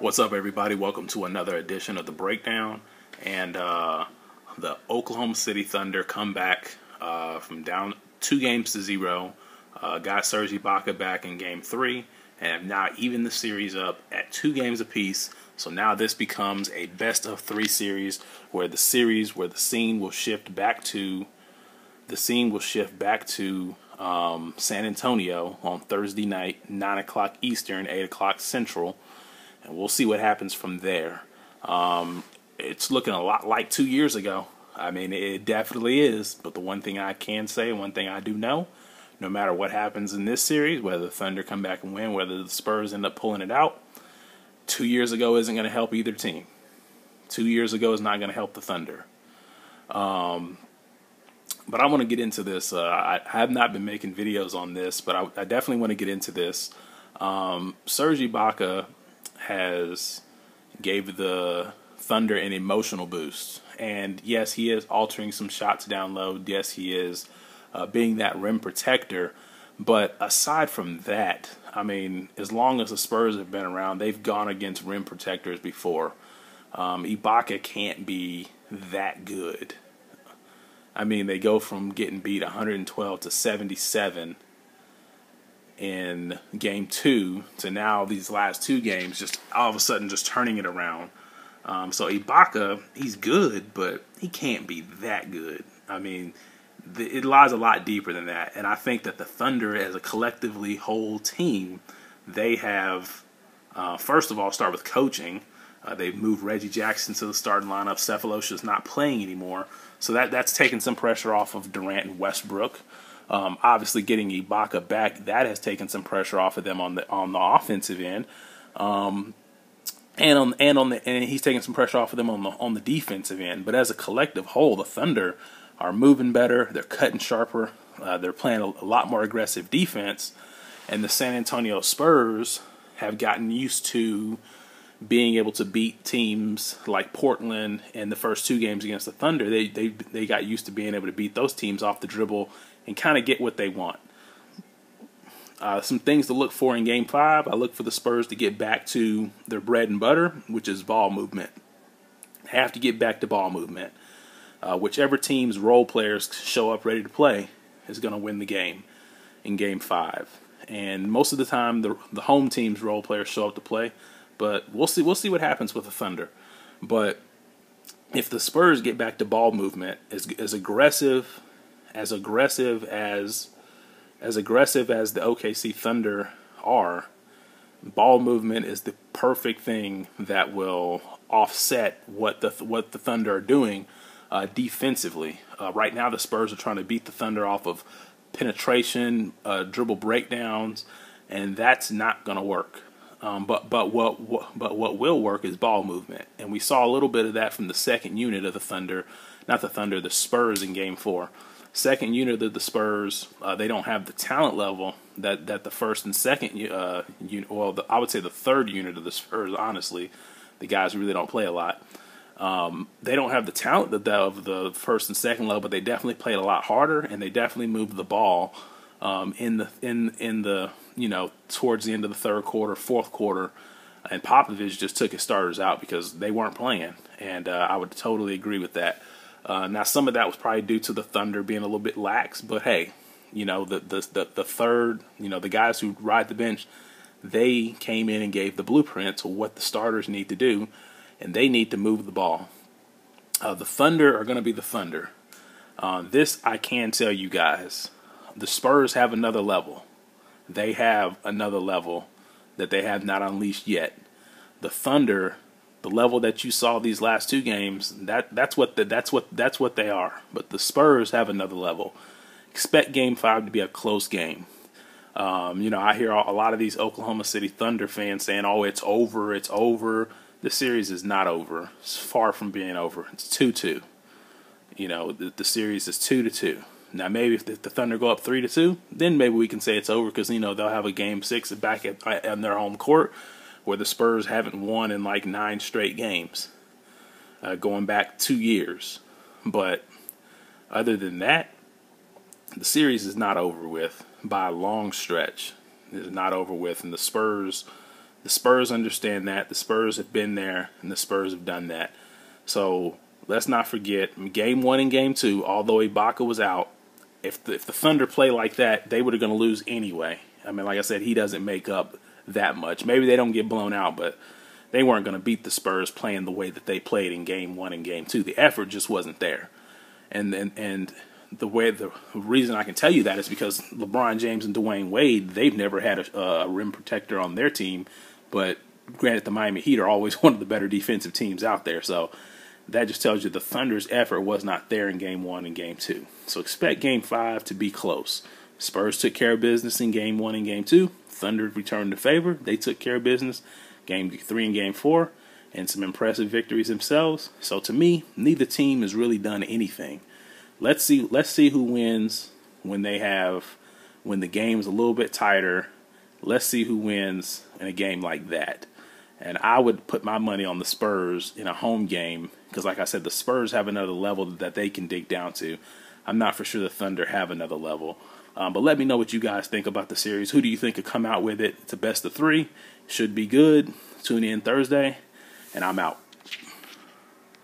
What's up, everybody? Welcome to another edition of The Breakdown. And the Oklahoma City Thunder come back from down 2-0. Got Serge Ibaka back in Game 3 and have now evened the series up at 2 games apiece. So now this becomes a best-of-3 series where the scene will shift back to San Antonio on Thursday night, 9 o'clock Eastern, 8 o'clock Central. And we'll see what happens from there. It's looking a lot like 2 years ago. I mean, it definitely is. But the one thing I can say, one thing I do know, no matter what happens in this series, whether the Thunder come back and win, whether the Spurs end up pulling it out, 2 years ago isn't going to help either team. 2 years ago is not going to help the Thunder. But I want to get into this. I have not been making videos on this, but I definitely want to get into this. Serge Ibaka gave the Thunder an emotional boost. And yes, he is altering some shots down low. Yes, he is being that rim protector. But aside from that, I mean, as long as the Spurs have been around, they've gone against rim protectors before. Ibaka can't be that good. I mean, they go from getting beat 112 to 77 in Game 2 to now these last 2 games just all of a sudden just turning it around. So Ibaka, he's good, but he can't be that good. I mean, it lies a lot deeper than that. And I think that the Thunder, as a collectively whole team, they have, first of all, start with coaching. They've moved Reggie Jackson to the starting lineup. Cephalosha's not playing anymore. So that's taken some pressure off of Durant and Westbrook. Obviously, getting Ibaka back, that has taken some pressure off of them on the offensive end, and he's taking some pressure off of them on the defensive end. But as a collective whole, the Thunder are moving better. They're cutting sharper. They're playing a lot more aggressive defense, and the San Antonio Spurs have gotten used to being able to beat teams like Portland in the first 2 games against the Thunder. They got used to being able to beat those teams off the dribble and kind of get what they want. Some things to look for in Game 5. I look for the Spurs to get back to their bread and butter, which is ball movement. Have to get back to ball movement. Whichever team's role players show up ready to play is going to win the game in Game 5. And most of the time, the home team's role players show up to play. But we'll see what happens with the Thunder. But if the Spurs get back to ball movement, as aggressive as the OKC Thunder are, ball movement is the perfect thing that will offset what the Thunder are doing defensively. Right now, the Spurs are trying to beat the Thunder off of penetration, dribble breakdowns, and that's not going to work. But what will work is ball movement, and we saw a little bit of that from the second unit of the Thunder, the Spurs in Game 4. Second unit of the Spurs, they don't have the talent level that the first and second unit. Well, I would say the third unit of the Spurs. Honestly, the guys really don't play a lot. They don't have the talent of the first and second level, but they definitely played a lot harder, and they definitely moved the ball in the towards the end of the third quarter, fourth quarter, and Popovich just took his starters out because they weren't playing, and I would totally agree with that. Now, some of that was probably due to the Thunder being a little bit lax, but hey, the third, the guys who ride the bench, they came in and gave the blueprint to what the starters need to do, and they need to move the ball. The Thunder are going to be the Thunder. This I can tell you guys. The Spurs have another level. They have another level that they have not unleashed yet. The Thunder, the level that you saw these last 2 games, that's what they are. But the Spurs have another level. Expect Game 5 to be a close game. I hear a lot of these Oklahoma City Thunder fans saying, "Oh, it's over, it's over." The series is not over. It's far from being over. It's 2-2. The series is 2-2. Now, maybe if the Thunder go up 3-2, then maybe we can say it's over because, they'll have a Game 6 back on their home court where the Spurs haven't won in like 9 straight games, going back 2 years. But other than that, the series is not over with by a long stretch. It is not over with, and the Spurs The Spurs understand that. The Spurs have been there, and the Spurs have done that. So let's not forget, Game 1 and Game 2, although Ibaka was out, if the Thunder play like that, they were going to lose anyway. I mean, like I said, he doesn't make up that much. Maybe they don't get blown out, but they weren't going to beat the Spurs playing the way that they played in Game 1 and Game 2. The effort just wasn't there. And the reason I can tell you that is because LeBron James and Dwayne Wade, they've never had a rim protector on their team. But granted, the Miami Heat are always one of the better defensive teams out there. So that just tells you the Thunder's effort was not there in Game 1 and Game 2. So expect Game 5 to be close. Spurs took care of business in Game 1 and Game 2. Thunder returned the favor. They took care of business Game 3 and Game 4, and some impressive victories themselves. So to me, neither team has really done anything. Let's see who wins when the game is a little bit tighter. Let's see who wins in a game like that. And I would put my money on the Spurs in a home game because, like I said, the Spurs have another level that they can dig down to. I'm not for sure the Thunder have another level. But let me know what you guys think about the series. Who do you think could come out with it? It's a best of 3. Should be good. Tune in Thursday, and I'm out.